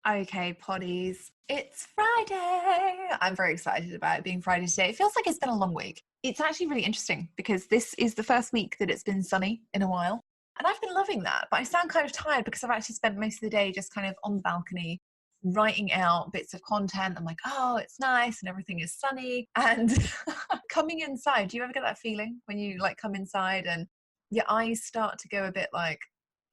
Okay, potties. It's Friday. I'm very excited about it being Friday today. It feels like it's been a long week. It's actually really interesting because this is the first week that it's been sunny in a while. And I've been loving that, but I sound kind of tired because I've actually spent most of the day just kind of on the balcony writing out bits of content. I'm like, oh, it's nice and everything is sunny. And coming inside, do you ever get that feeling when you like come inside and your eyes start to go a bit like,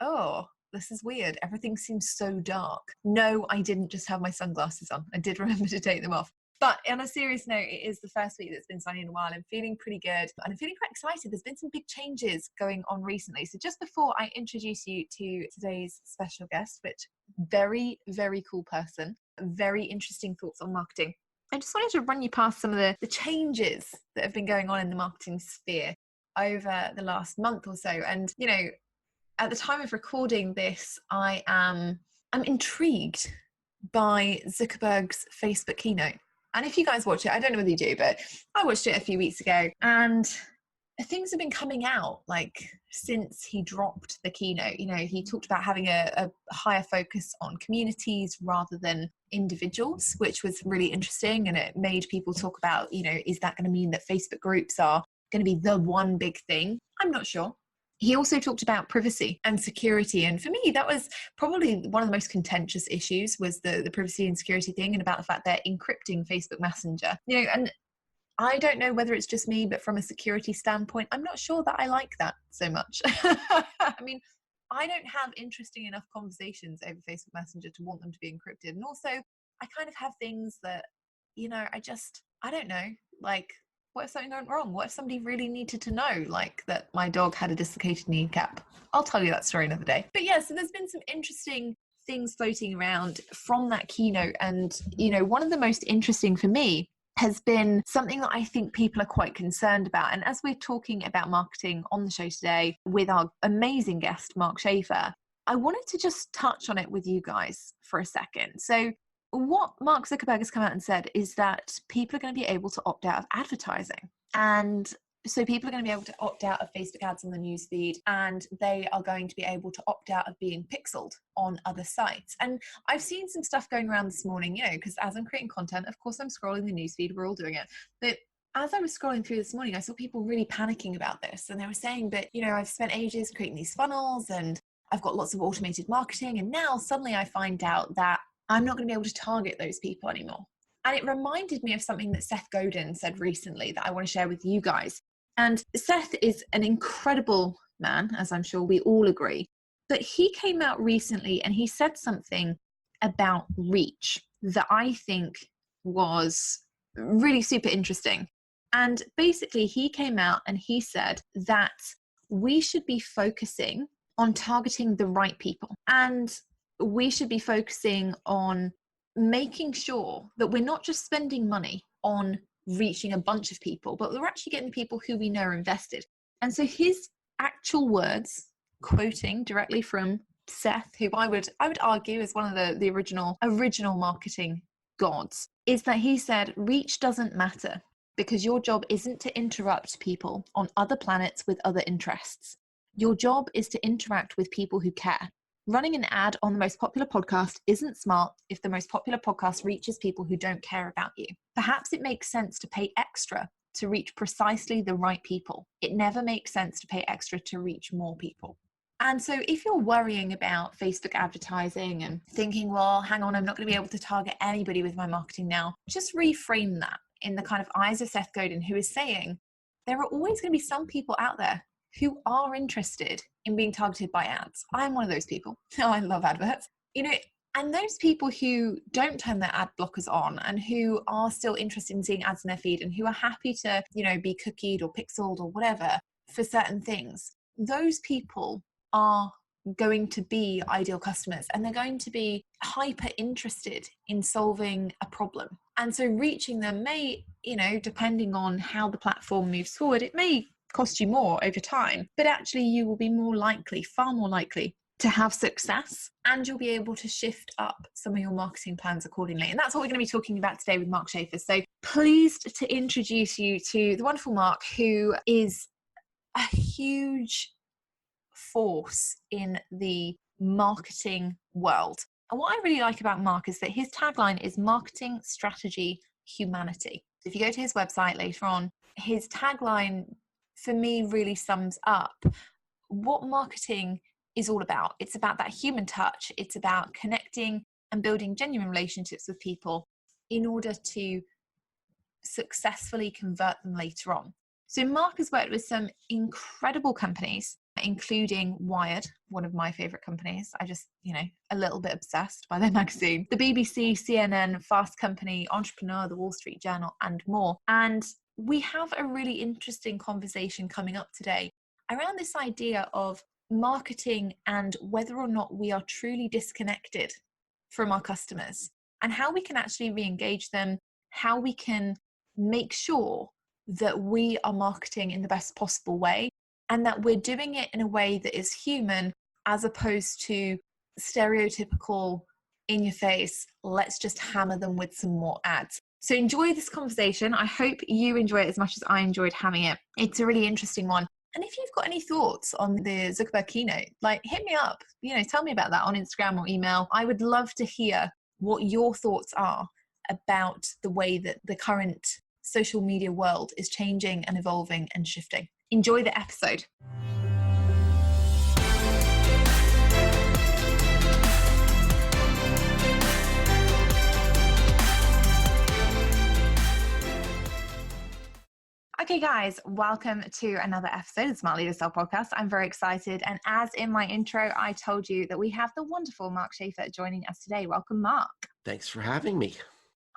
oh, this is weird. Everything seems so dark. No, I didn't just have my sunglasses on. I did remember to take them off. But on a serious note, it is the first week that's been sunny in a while. I'm feeling pretty good and I'm feeling quite excited. There's been some big changes going on recently. So just before I introduce you to today's special guest, which very, very cool person, very interesting thoughts on marketing, I just wanted to run you past some of the changes that have been going on in the marketing sphere over the last month or so. And, you know, at the time of recording this, I'm intrigued by Zuckerberg's Facebook keynote. And if you guys watch it, I don't know whether you do, but I watched it a few weeks ago and things have been coming out like since he dropped the keynote. You know, he talked about having a higher focus on communities rather than individuals, which was really interesting. And it made people talk about, you know, is that going to mean that Facebook groups are going to be the one big thing? I'm not sure. He also talked about privacy and security. And for me, that was probably one of the most contentious issues was the privacy and security thing and about the fact they're encrypting Facebook Messenger. You know, and I don't know whether it's just me, but from a security standpoint, I'm not sure that I like that so much. I mean, I don't have interesting enough conversations over Facebook Messenger to want them to be encrypted. And also, I kind of have things that, you know, I don't know, like, what if something went wrong? What if somebody really needed to know, like that my dog had a dislocated kneecap? I'll tell you that story another day. But yeah, so there's been some interesting things floating around from that keynote. And, you know, one of the most interesting for me has been something that I think people are quite concerned about. And as we're talking about marketing on the show today with our amazing guest, Mark Schaefer, I wanted to just touch on it with you guys for a second. So what Mark Zuckerberg has come out and said is that people are going to be able to opt out of advertising. And so people are going to be able to opt out of Facebook ads on the newsfeed, and they are going to be able to opt out of being pixeled on other sites. And I've seen some stuff going around this morning, you know, because as I'm creating content, of course, I'm scrolling the newsfeed. We're all doing it. But as I was scrolling through this morning, I saw people really panicking about this. And they were saying, but, you know, I've spent ages creating these funnels and I've got lots of automated marketing. And now suddenly I find out that I'm not going to be able to target those people anymore. And it reminded me of something that Seth Godin said recently that I want to share with you guys. And Seth is an incredible man, as I'm sure we all agree. But he came out recently and he said something about reach that I think was really super interesting. And basically, he came out and he said that we should be focusing on targeting the right people. And we should be focusing on making sure that we're not just spending money on reaching a bunch of people, but we're actually getting people who we know are invested. And so his actual words, quoting directly from Seth, who I would argue is one of the original marketing gods, is that he said, reach doesn't matter because your job isn't to interrupt people on other planets with other interests. Your job is to interact with people who care. Running an ad on the most popular podcast isn't smart if the most popular podcast reaches people who don't care about you. Perhaps it makes sense to pay extra to reach precisely the right people. It never makes sense to pay extra to reach more people. And so if you're worrying about Facebook advertising and thinking, well, hang on, I'm not going to be able to target anybody with my marketing now, just reframe that in the kind of eyes of Seth Godin, who is saying there are always going to be some people out there who are interested in being targeted by ads. I'm one of those people. Oh, I love adverts. You know, and those people who don't turn their ad blockers on and who are still interested in seeing ads in their feed and who are happy to, you know, be cookied or pixeled or whatever for certain things, those people are going to be ideal customers and they're going to be hyper interested in solving a problem. And so reaching them may, you know, depending on how the platform moves forward, it may cost you more over time, but actually you will be more likely, far more likely to have success, and you'll be able to shift up some of your marketing plans accordingly. And that's what we're going to be talking about today with Mark Schaefer. So pleased to introduce you to the wonderful Mark, who is a huge force in the marketing world. And what I really like about Mark is that his tagline is marketing, strategy, humanity. If you go to his website later on, his tagline for me really sums up what marketing is all about. It's about that human touch. It's about connecting and building genuine relationships with people in order to successfully convert them later on. So Mark has worked with some incredible companies, including Wired, one of my favorite companies. I just, a little bit obsessed by their magazine. The BBC, CNN, Fast Company, Entrepreneur, the Wall Street Journal, and more. And we have a really interesting conversation coming up today around this idea of marketing and whether or not we are truly disconnected from our customers and how we can actually re-engage them, how we can make sure that we are marketing in the best possible way and that we're doing it in a way that is human as opposed to stereotypical, in your face, let's just hammer them with some more ads. So enjoy this conversation. I hope you enjoy it as much as I enjoyed having it. It's a really interesting one. And if you've got any thoughts on the Zuckerberg keynote, hit me up, tell me about that on Instagram or email. I would love to hear what your thoughts are about the way that the current social media world is changing and evolving and shifting. Enjoy the episode. Okay, guys, welcome to another episode of the Smart Leader Self Podcast. I'm very excited. And as in my intro, I told you that we have the wonderful Mark Schaefer joining us today. Welcome, Mark. Thanks for having me.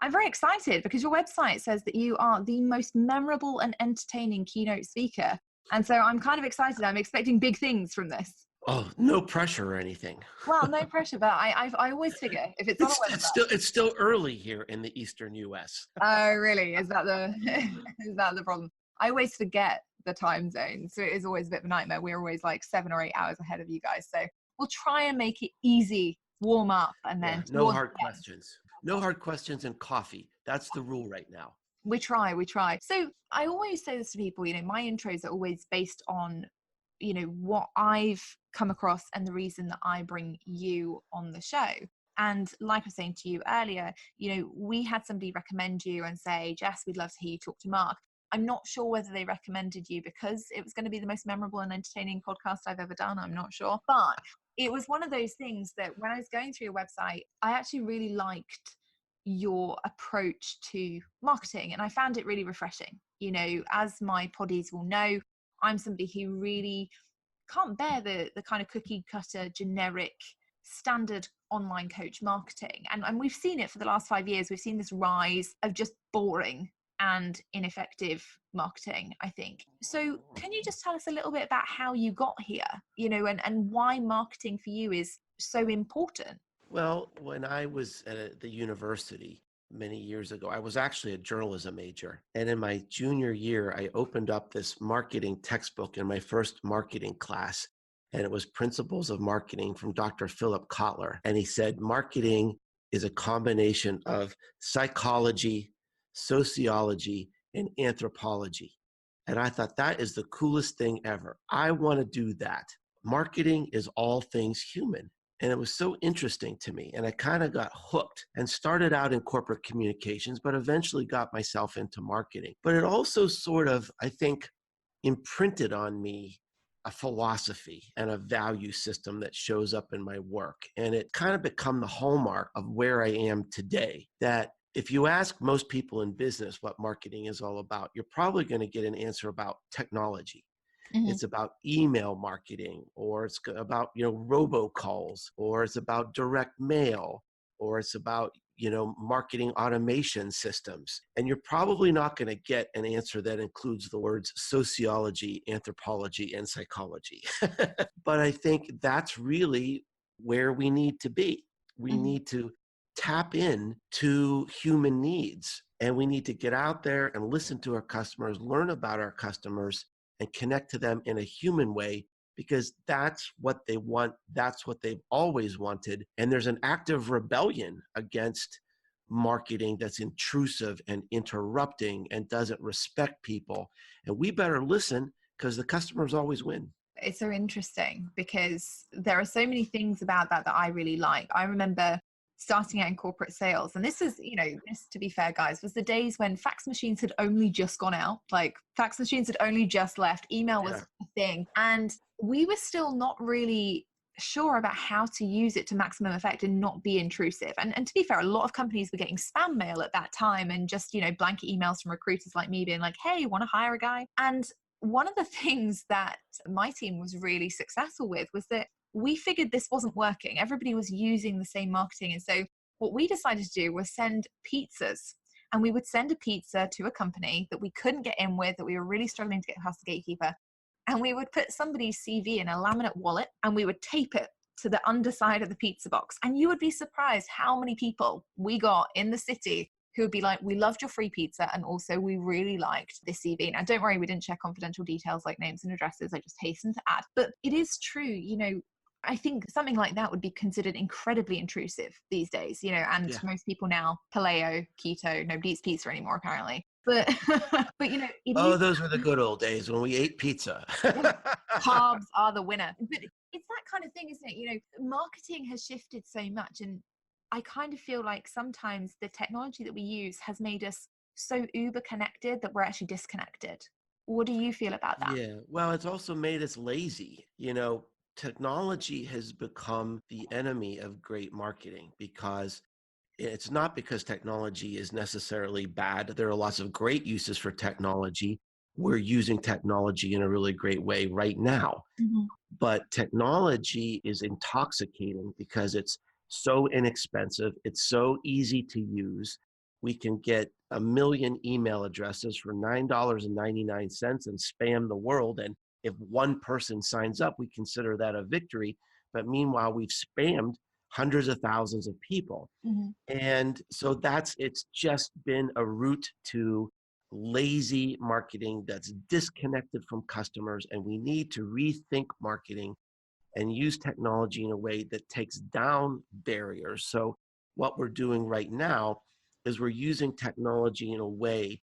I'm very excited because your website says that you are the most memorable and entertaining keynote speaker. And so I'm kind of excited. I'm expecting big things from this. Oh, no pressure or anything. Well, no pressure, but I always figure if it's on a website. It's still early here in the Eastern US. Oh, really? Is that the problem? I always forget the time zone. So it is always a bit of a nightmare. We're always like 7 or 8 hours ahead of you guys. So we'll try and make it easy, warm up, and then no hard questions. No hard questions and coffee. That's the rule right now. We try. So I always say this to people, my intros are always based on, what I've come across and the reason that I bring you on the show. And like I was saying to you earlier, we had somebody recommend you and say, Jess, we'd love to hear you talk to Mark. I'm not sure whether they recommended you because it was going to be the most memorable and entertaining podcast I've ever done. I'm not sure. But it was one of those things that when I was going through your website, I actually really liked your approach to marketing and I found it really refreshing. As my poddies will know, I'm somebody who really can't bear the kind of cookie cutter generic standard online coach marketing. And we've seen it for the last 5 years. We've seen this rise of just boring and ineffective marketing, I think. So can you just tell us a little bit about how you got here, and why marketing for you is so important? Well, when I was at the university many years ago, I was actually a journalism major. And in my junior year, I opened up this marketing textbook in my first marketing class. And it was Principles of Marketing from Dr. Philip Kotler. And he said, marketing is a combination of psychology, sociology, and anthropology. And I thought that is the coolest thing ever. I want to do that. Marketing is all things human. And it was so interesting to me. And I kind of got hooked and started out in corporate communications, but eventually got myself into marketing. But it also sort of, I think, imprinted on me a philosophy and a value system that shows up in my work. And it kind of become the hallmark of where I am today, that if you ask most people in business what marketing is all about, you're probably going to get an answer about technology. Mm-hmm. It's about email marketing, or it's about, robocalls, or it's about direct mail, or it's about, marketing automation systems. And you're probably not going to get an answer that includes the words sociology, anthropology, and psychology. But I think that's really where we need to be. We mm-hmm. need to tap in to human needs, and we need to get out there and listen to our customers, learn about our customers, and connect to them in a human way, because that's what they want. That's what they've always wanted. And there's an active rebellion against marketing that's intrusive and interrupting and doesn't respect people. And we better listen, because the customers always win. It's so interesting because there are so many things about that that I really like. I remember starting out in corporate sales, and this is, this, to be fair, guys, was the days when fax machines had only just gone out. Like fax machines had only just left. Email was Yeah. a thing, and we were still not really sure about how to use it to maximum effect and not be intrusive. And to be fair, a lot of companies were getting spam mail at that time, and just, blanket emails from recruiters like me being like, hey, want to hire a guy? And one of the things that my team was really successful with was that we figured this wasn't working. Everybody was using the same marketing. And so what we decided to do was send pizzas. And we would send a pizza to a company that we couldn't get in with, that we were really struggling to get past the gatekeeper. And we would put somebody's CV in a laminate wallet and we would tape it to the underside of the pizza box. And you would be surprised how many people we got in the city who would be like, we loved your free pizza, and also we really liked this CV. Now, don't worry, we didn't share confidential details like names and addresses. I just hasten to add. But it is true, I think something like that would be considered incredibly intrusive these days, and Yeah. most people now, paleo, keto, nobody eats pizza anymore, apparently. But, but it Oh, is, those were the good old days when we ate pizza. carbs are the winner. But it's that kind of thing, isn't it? Marketing has shifted so much. And I kind of feel like sometimes the technology that we use has made us so uber connected that we're actually disconnected. What do you feel about that? Yeah. Well, it's also made us lazy. Technology has become the enemy of great marketing because it's not because technology is necessarily bad. There are lots of great uses for technology. We're using technology in a really great way right now. Mhm. But technology is intoxicating because it's so inexpensive. It's so easy to use. We can get a million email addresses for $9.99 and spam the world. And if one person signs up, we consider that a victory. But meanwhile, we've spammed hundreds of thousands of people. Mhm. And so it's just been a route to lazy marketing that's disconnected from customers. And we need to rethink marketing and use technology in a way that takes down barriers. So what we're doing right now is we're using technology in a way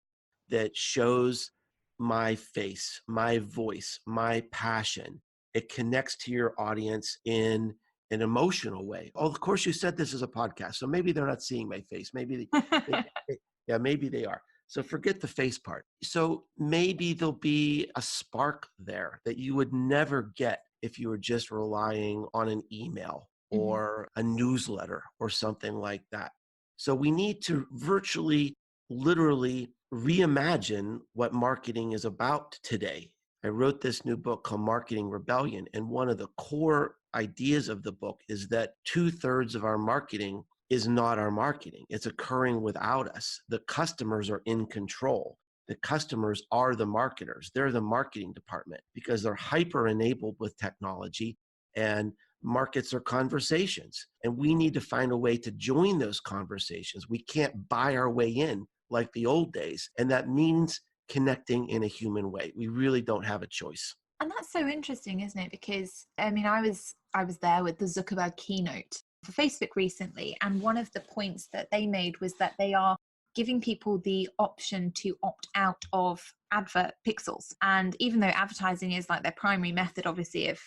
that shows my face, my voice, my passion. It connects to your audience in an emotional way. Oh, of course, you said this is a podcast, so maybe they're not seeing my face. Yeah, maybe they are. So forget the face part. So maybe there'll be a spark there that you would never get if you were just relying on an email Mhm. or a newsletter or something like that. So we need to virtually, literally reimagine what marketing is about today. I wrote this new book called Marketing Rebellion. And one of the core ideas of the book is that 2/3 of our marketing is not our marketing. It's occurring without us. The customers are in control. The customers are the marketers. They're the marketing department because they're hyper enabled with technology, and markets are conversations. And we need to find a way to join those conversations. We can't buy our way in like the old days. And that means connecting in a human way. We really don't have a choice. And that's so interesting, isn't it? Because I was there with the Zuckerberg keynote for Facebook recently, and one of the points that they made was that they are giving people the option to opt out of advert pixels. And even though advertising is like their primary method, obviously, of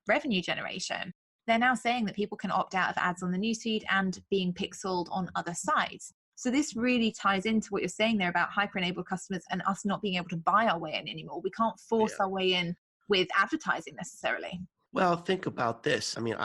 revenue generation, they're now saying that people can opt out of ads on the newsfeed and being pixeled on other sites. So this really ties into what you're saying there about hyper-enabled customers and us not being able to buy our way in anymore. We can't force Yeah. our way in with advertising necessarily. Well, think about this. I mean,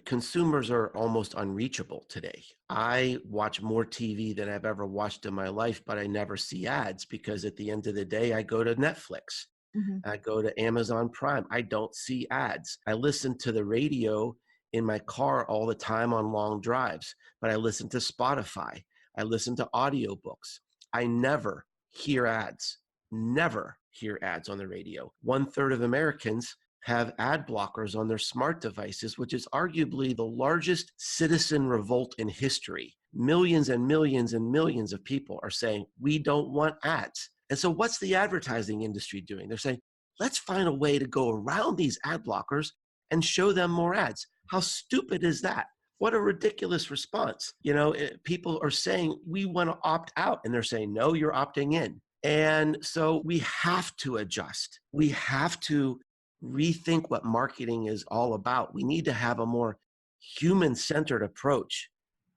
consumers are almost unreachable today. I watch more TV than I've ever watched in my life, but I never see ads because at the end of the day, I go to Netflix. Mm-hmm. I go to Amazon Prime. I don't see ads. I listen to the radio in my car all the time on long drives, but I listen to Spotify. I listen to audiobooks. I never hear ads, never hear ads on the radio. 1/3 of Americans have ad blockers on their smart devices, which is arguably the largest citizen revolt in history. Millions and millions and millions of people are saying, we don't want ads. And so what's the advertising industry doing? They're saying, let's find a way to go around these ad blockers and show them more ads. How stupid is that? What a ridiculous response. People are saying, we want to opt out. And they're saying, no, you're opting in. And so we have to adjust. We have to rethink what marketing is all about. We need to have a more human-centered approach.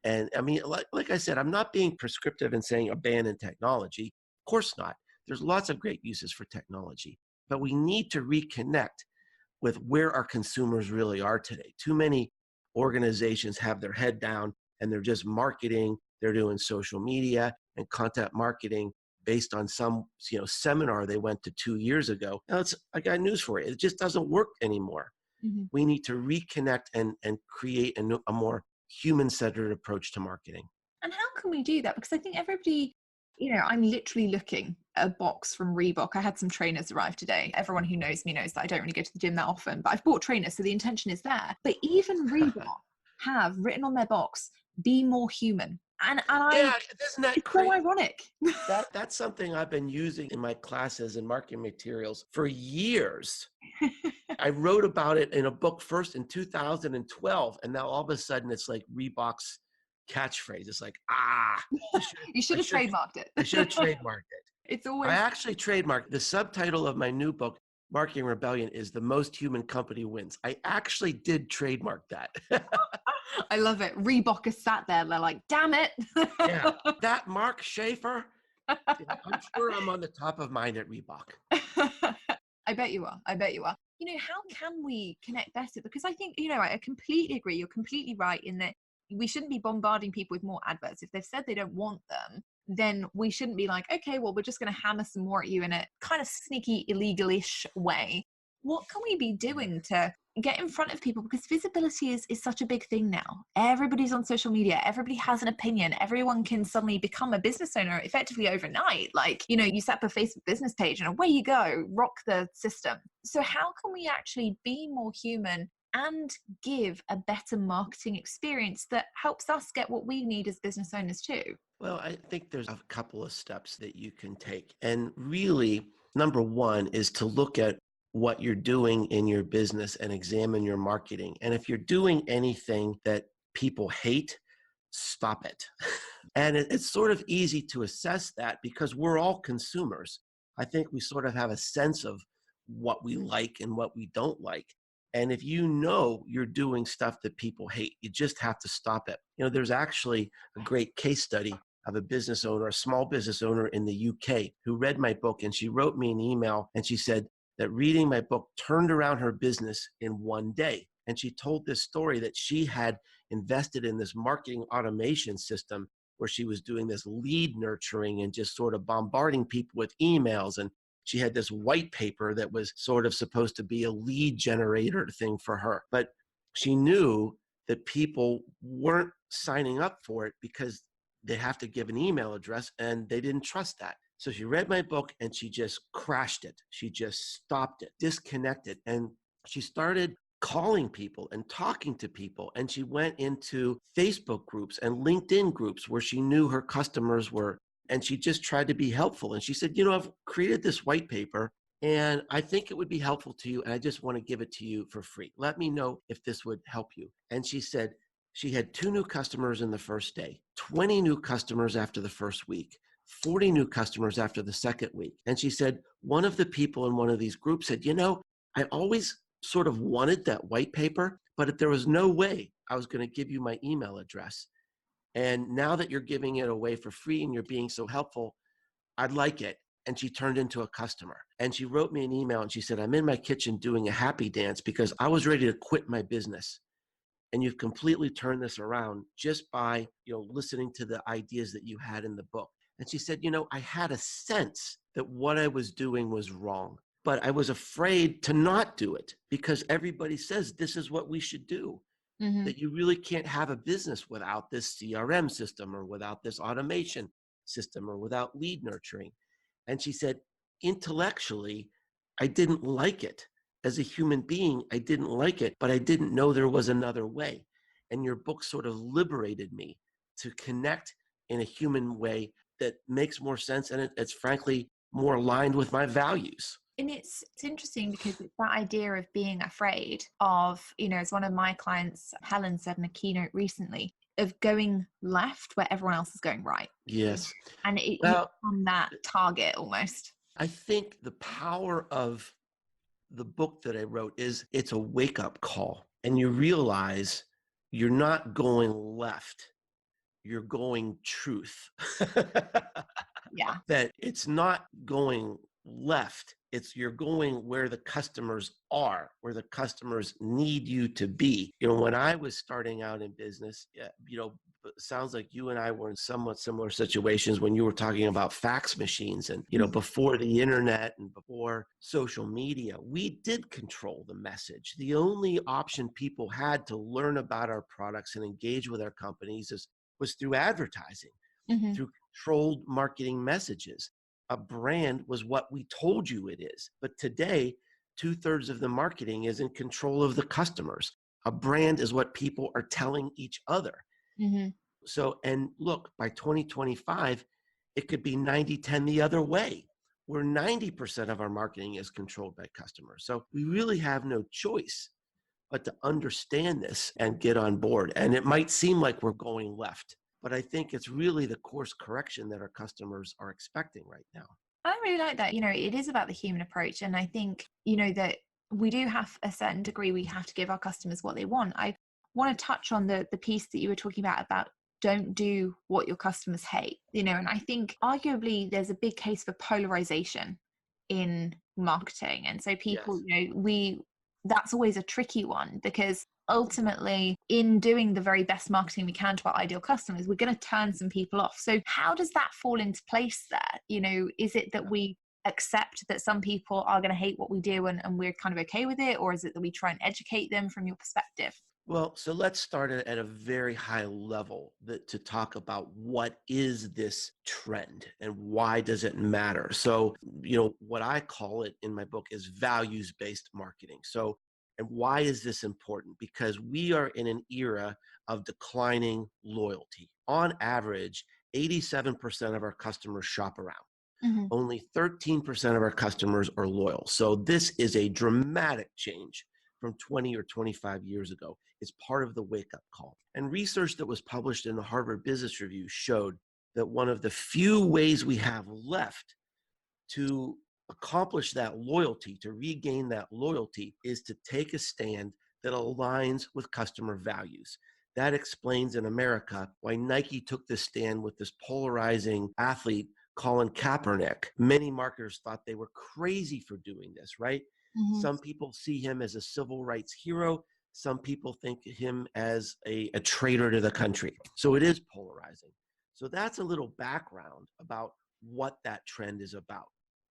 And I mean, like I said, I'm not being prescriptive and saying abandon technology. Of course not. There's lots of great uses for technology, but we need to reconnect with where our consumers really are today. Too many organizations have their head down and they're just marketing. They're doing social media and content marketing based on some seminar they went to 2 years ago. Now, I got news for you. It just doesn't work anymore. Mm-hmm. We need to reconnect and create a more human-centered approach to marketing. And how can we do that? Because I think everybody, I'm literally looking at a box from Reebok. I had some trainers arrive today. Everyone who knows me knows that I don't really go to the gym that often, but I've bought trainers, so the intention is there. But even Reebok have written on their box, be more human. And Yeah, isn't that it's crazy? so ironic. That's something I've been using in my classes and marketing materials for years. I wrote about it in a book first in 2012, and now all of a sudden it's like Reebok's catchphrase. It's like, You should have trademarked it. I should have trademarked it. It's always. I actually trademarked the subtitle of my new book, Marketing Rebellion, is The Most Human Company Wins. I actually did trademark that. I love it. Reebok is sat there. They're like, damn it. Yeah, that Mark Schaefer. I'm sure I'm on the top of mind at Reebok. I bet you are. How can we connect better? Because I think, I completely agree. You're completely right in that we shouldn't be bombarding people with more adverts. If they've said they don't want them, then we shouldn't be like, okay, well, we're just going to hammer some more at you in a kind of sneaky, illegal-ish way. What can we be doing to get in front of people? Because visibility is such a big thing now. Everybody's on social media. Everybody has an opinion. Everyone can suddenly become a business owner effectively overnight. Like, you set up a Facebook business page and away you go, rock the system. So how can we actually be more human and give a better marketing experience that helps us get what we need as business owners too? Well, I think there's a couple of steps that you can take. And really, number one is to look at what you're doing in your business and examine your marketing. And if you're doing anything that people hate, stop it. And it's sort of easy to assess that because we're all consumers. I think we sort of have a sense of what we like and what we don't like. And if you're doing stuff that people hate, you just have to stop it. There's actually a great case study of a small business owner in the UK who read my book, and she wrote me an email and she said that reading my book turned around her business in one day. And she told this story that she had invested in this marketing automation system where she was doing this lead nurturing and just sort of bombarding people with emails. And she had this white paper that was sort of supposed to be a lead generator thing for her. But she knew that people weren't signing up for it because they have to give an email address and they didn't trust that. So she read my book and she just crashed it. She just stopped it, disconnected. And she started calling people and talking to people. And she went into Facebook groups and LinkedIn groups where she knew her customers were. And she just tried to be helpful. And she said, I've created this white paper and I think it would be helpful to you. And I just want to give it to you for free. Let me know if this would help you. And she said she had 2 new customers in the first day, 20 new customers after the first week, 40 new customers after the second week. And she said, one of the people in one of these groups said, I always sort of wanted that white paper, but there was no way I was going to give you my email address. And now that you're giving it away for free and you're being so helpful, I'd like it. And she turned into a customer. And she wrote me an email and she said, I'm in my kitchen doing a happy dance because I was ready to quit my business. And you've completely turned this around just by, listening to the ideas that you had in the book. And she said, I had a sense that what I was doing was wrong, but I was afraid to not do it because everybody says this is what we should do. Mm-hmm. That you really can't have a business without this CRM system or without this automation system or without lead nurturing. And she said, intellectually, I didn't like it. As a human being, I didn't like it, but I didn't know there was another way. And your book sort of liberated me to connect in a human way that makes more sense. And it's frankly more aligned with my values. And it's interesting because it's that idea of being afraid of, as one of my clients, Helen, said in a keynote recently, of going left where everyone else is going right. Yes. And you're on that target almost. I think the power of the book that I wrote is it's a wake-up call. And you realize you're not going left, you're going truth. Yeah. That it's not going left, it's you're going where the customers are, where the customers need you to be. When I was starting out in business, it sounds like you and I were in somewhat similar situations when you were talking about fax machines and, before the internet and before social media, we did control the message. The only option people had to learn about our products and engage with our companies was through advertising, Mm-hmm. through controlled marketing messages. A brand was what we told you it is. But today, 2/3 of the marketing is in control of the customers. A brand is what people are telling each other. Mm-hmm. So, and look, by 2025, it could be 90-10 the other way, where 90% of our marketing is controlled by customers. So we really have no choice but to understand this and get on board. And it might seem like we're going left, but I think it's really the course correction that our customers are expecting right now. I really like that. It is about the human approach. And I think, that we do have a certain degree, we have to give our customers what they want. I want to touch on the piece that you were talking about don't do what your customers hate, and I think arguably there's a big case for polarization in marketing. And so people, Yes. that's always a tricky one, because ultimately in doing the very best marketing we can to our ideal customers, we're going to turn some people off. So how does that fall into place there? Is it that we accept that some people are going to hate what we do and we're kind of okay with it? Or is it that we try and educate them, from your perspective? Well, so let's start at a very high level to talk about what is this trend and why does it matter. So, what I call it in my book is values-based marketing. So, and why is this important? Because we are in an era of declining loyalty. On average, 87% of our customers shop around. Mm-hmm. Only 13% of our customers are loyal. So this is a dramatic change from 20 or 25 years ago. It's part of the wake-up call. And research that was published in the Harvard Business Review showed that one of the few ways we have left to accomplish that loyalty, to regain that loyalty, is to take a stand that aligns with customer values. That explains in America why Nike took this stand with this polarizing athlete, Colin Kaepernick. Many marketers thought they were crazy for doing this, right? Mm-hmm. Some people see him as a civil rights hero. Some people think him as a traitor to the country. So it is polarizing. So that's a little background about what that trend is about.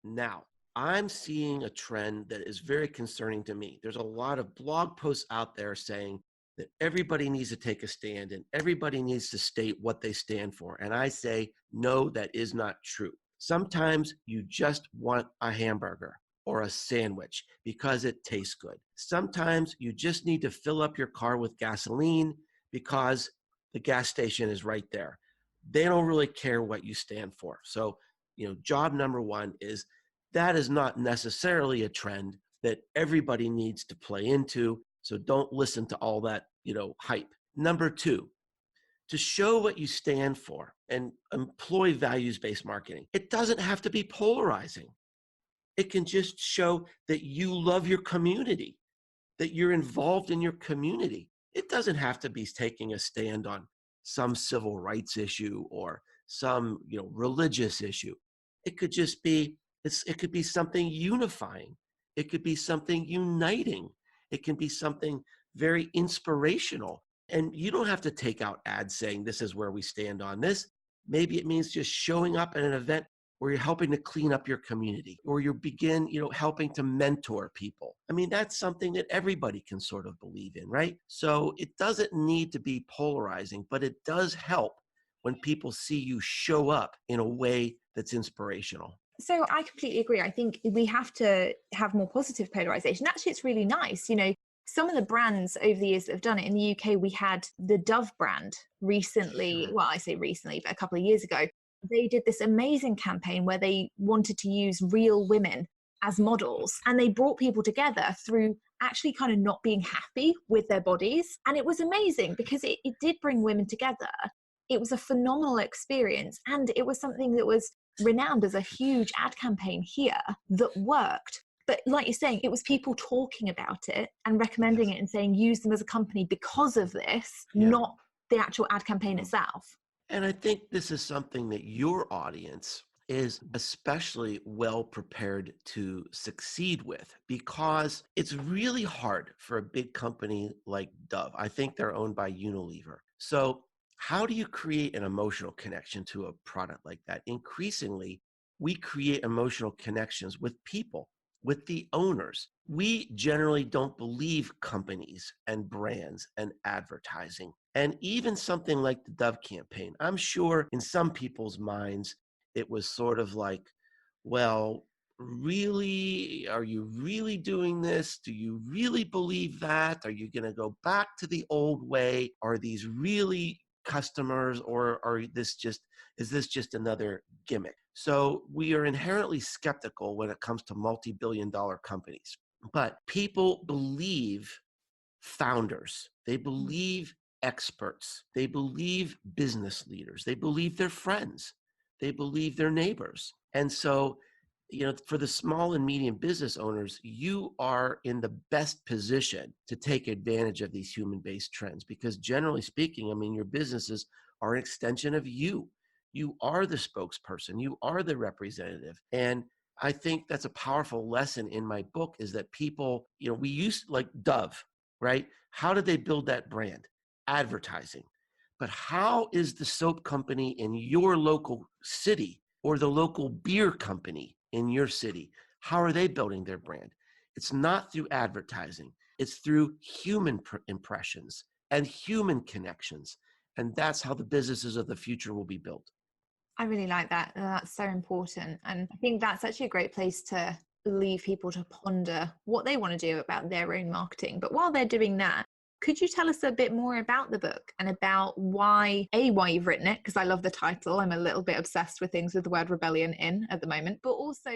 Now, I'm seeing a trend that is very concerning to me. There's a lot of blog posts out there saying that everybody needs to take a stand and everybody needs to state what they stand for. And I say, no, that is not true. Sometimes you just want a hamburger or a sandwich because it tastes good. Sometimes you just need to fill up your car with gasoline because the gas station is right there. They don't really care what you stand for. So, job number one is that is not necessarily a trend that everybody needs to play into. So don't listen to all that, hype. Number two, to show what you stand for and employ values-based marketing, it doesn't have to be polarizing. It can just show that you love your community, that you're involved in your community. It doesn't have to be taking a stand on some civil rights issue or some, religious issue. It could just be, it could be something unifying. It could be something uniting. It can be something very inspirational. And you don't have to take out ads saying this is where we stand on this. Maybe it means just showing up at an event where you're helping to clean up your community, or you begin, helping to mentor people. I mean, that's something that everybody can sort of believe in, right? So it doesn't need to be polarizing, but it does help when people see you show up in a way that's inspirational. So I completely agree. I think we have to have more positive polarization. Actually, it's really nice. Some of the brands over the years that have done it in the UK, we had the Dove brand recently. Sure. Well, I say recently, but a couple of years ago, they did this amazing campaign where they wanted to use real women as models, and they brought people together through actually kind of not being happy with their bodies. And it was amazing because it did bring women together. It was a phenomenal experience, and it was something that was renowned as a huge ad campaign here that worked. But like you're saying, it was people talking about it and recommending Yes. it and saying, use them as a company because of this, Yeah. not the actual ad campaign itself. And I think this is something that your audience is especially well prepared to succeed with, because it's really hard for a big company like Dove. I think they're owned by Unilever. So how do you create an emotional connection to a product like that? Increasingly, we create emotional connections with people, with the owners. We generally don't believe companies and brands and advertising. And even something like the Dove campaign, I'm sure in some people's minds, it was sort of like, well, really? Are you really doing this? Do you really believe that? Are you going to go back to the old way? Are these really customers, or is this just another gimmick? So we are inherently skeptical when it comes to multi-billion-dollar companies. But people believe founders, they believe experts, they believe business leaders, they believe their friends, they believe their neighbors. And so, for the small and medium business owners, you are in the best position to take advantage of these human-based trends, because generally speaking, I mean, your businesses are an extension of you. You are the spokesperson, you are the representative. And I think that's a powerful lesson in my book, is that people, we used, like Dove, right? How did they build that brand? Advertising. But how is the soap company in your local city, or the local beer company in your city, how are they building their brand? It's not through advertising. It's through human impressions and human connections. And that's how the businesses of the future will be built. I really like that. That's so important. And I think that's actually a great place to leave people to ponder what they want to do about their own marketing. But while they're doing that, could you tell us a bit more about the book and about why you've written it? Because I love the title. I'm a little bit obsessed with things with the word rebellion in at the moment, but also,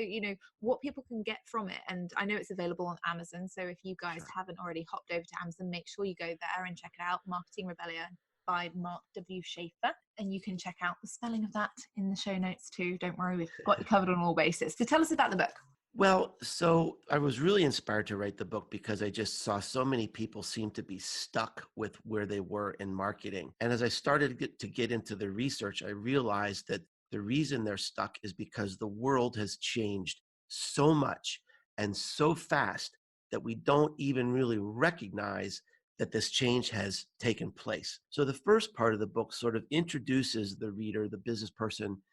what people can get from it. And I know it's available on Amazon. So if you guys Sure. haven't already hopped over to Amazon, make sure you go there and check it out. Marketing Rebellion by Mark W. Schaefer. And you can check out the spelling of that in the show notes too. Don't worry, we've got you covered on all bases. So tell us about the book. Well, so I was really inspired to write the book because I just saw so many people seem to be stuck with where they were in marketing. And as I started to get into the research, I realized that the reason they're stuck is because the world has changed so much and so fast that we don't even really recognize that this change has taken place. So the first part of the book sort of introduces the reader, the business person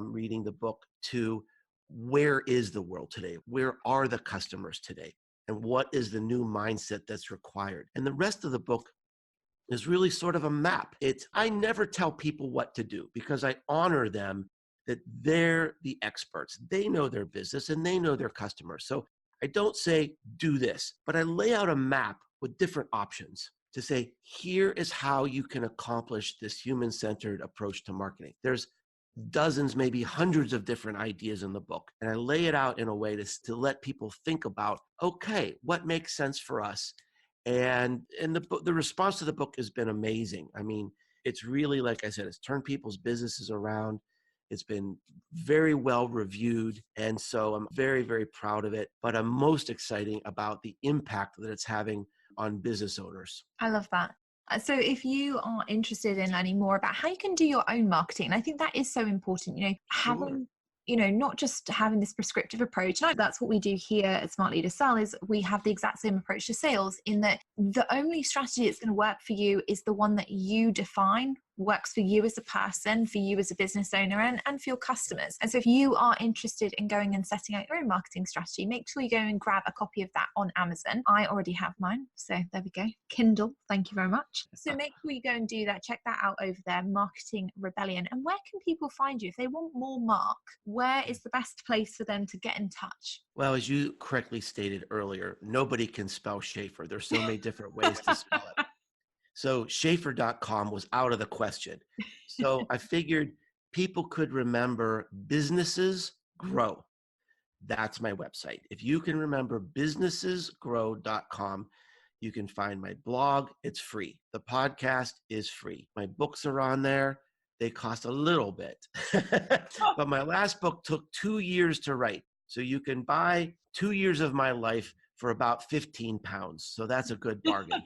reading the book, to where is the world today? Where are the customers today? And what is the new mindset that's required? And the rest of the book is really sort of a map. I never tell people what to do, because I honor them, that they're the experts. They know their business and they know their customers. So I don't say do this, but I lay out a map with different options to say, here is how you can accomplish this human-centered approach to marketing. There's dozens, maybe hundreds of different ideas in the book. And I lay it out in a way to let people think about, okay, what makes sense for us? And the response to the book has been amazing. I mean, it's really, like I said, it's turned people's businesses around. It's been very well reviewed. And so I'm very, very proud of it. But I'm most excited about the impact that it's having on business owners. I love that. So if you are interested in learning more about how you can do your own marketing, and I think that is so important, Sure. having, not just having this prescriptive approach. And that's what we do here at Smart Leader Sell, is we have the exact same approach to sales, in that the only strategy that's going to work for you is the one that you define, works for you as a person, for you as a business owner, and for your customers. And so if you are interested in going and setting out your own marketing strategy, make sure you go and grab a copy of that on Amazon. I already have mine, so there we go. Kindle, thank you very much. So make sure you go and do that. Check that out over there, Marketing Rebellion. And where can people find you? If they want more Mark, where is the best place for them to get in touch? Well, as you correctly stated earlier, nobody can spell Schaefer. There's so many different ways to spell it. So Schaefer.com was out of the question. So I figured people could remember businesses grow. That's my website. If you can remember businessesgrow.com, you can find my blog. It's free. The podcast is free. My books are on there. They cost a little bit. But my last book took 2 years to write. So you can buy 2 years of my life for about 15 pounds. So that's a good bargain.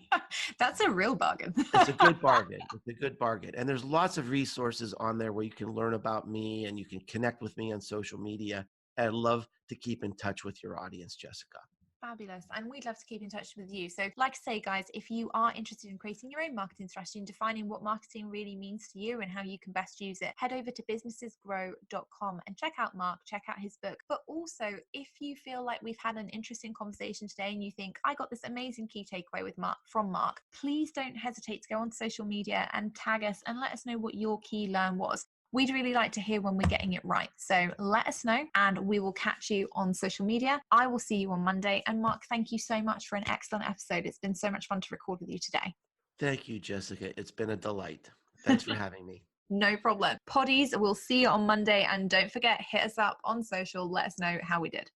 That's a real bargain. It's a good bargain. It's a good bargain. And there's lots of resources on there where you can learn about me and you can connect with me on social media. I'd love to keep in touch with your audience, Jessica. Fabulous. And we'd love to keep in touch with you. So like I say, guys, if you are interested in creating your own marketing strategy and defining what marketing really means to you and how you can best use it, head over to businessesgrow.com and check out Mark, check out his book. But also, if you feel like we've had an interesting conversation today and you think, I got this amazing key takeaway from Mark, please don't hesitate to go on social media and tag us and let us know what your key learn was. We'd really like to hear when we're getting it right. So let us know and we will catch you on social media. I will see you on Monday. And Mark, thank you so much for an excellent episode. It's been so much fun to record with you today. Thank you, Jessica. It's been a delight. Thanks for having me. No problem. Poddies, we'll see you on Monday. And don't forget, hit us up on social. Let us know how we did.